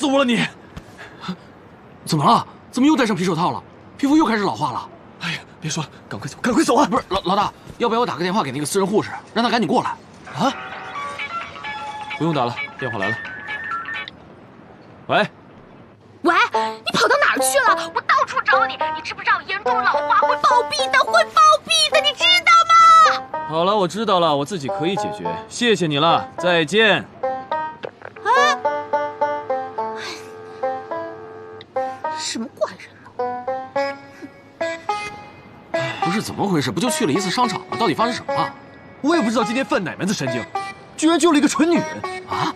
死我了你！怎么了？怎么又戴上皮手套了？皮肤又开始老化了？哎呀，别说了，赶快走，赶快走啊！不是老大，要不要我打个电话给那个私人护士，让他赶紧过来？啊？不用打了，电话来了。喂。 喂，你跑到哪儿去了？我到处找你，你知不知道严重老化会暴毙的，会暴毙的，你知道吗？好了，我知道了，我自己可以解决。谢谢你了，再见。什么怪人呢？不是怎么回事？不就去了一次商场吗？到底发生什么了？我也不知道今天犯哪门子神经，居然救了一个蠢女人啊！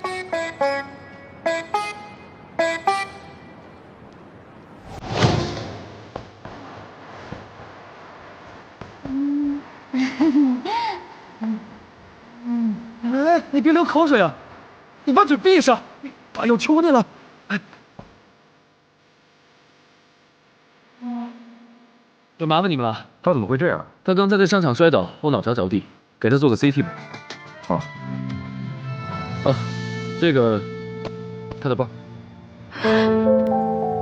哎，你别流口水啊！你把嘴闭上！哎呦，求你了！哎，就麻烦你们了。他怎么会这样？他刚才在商场摔倒，后脑勺着地，给他做个 CT 吧。好。啊，这个，他的包。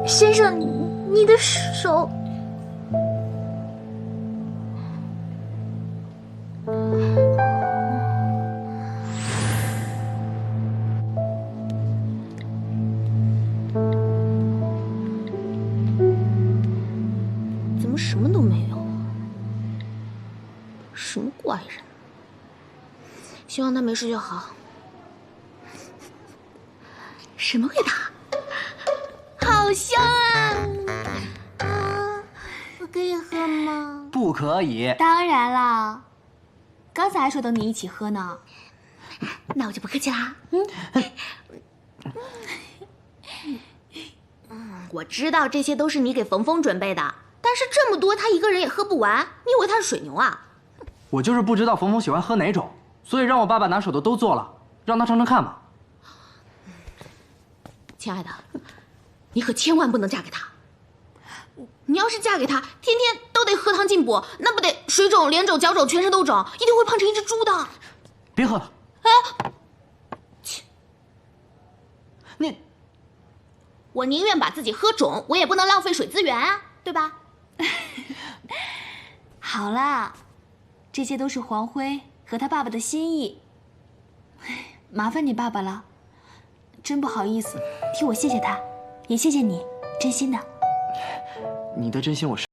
先生，你的手。 怎么什么都没有啊？什么怪人？希望他没事就好。什么味道？好香啊！啊，我可以喝吗？不可以。当然啦，刚才还说等你一起喝呢。那我就不客气啦。我知道这些都是你给冯峰准备的。 但是这么多，他一个人也喝不完。你以为他是水牛啊？我就是不知道冯峰喜欢喝哪种，所以让我爸爸拿手的都做了，让他尝尝看嘛。亲爱的，你可千万不能嫁给他。你要是嫁给他，天天都得喝汤进补，那不得水肿、脸肿、脚肿，全身都肿，一定会胖成一只猪的。别喝了。哎，切！你，我宁愿把自己喝肿，我也不能浪费水资源啊，对吧？好啦，这些都是黄辉和他爸爸的心意，麻烦你爸爸了，真不好意思，替我谢谢他，也谢谢你，真心的。你的真心我是。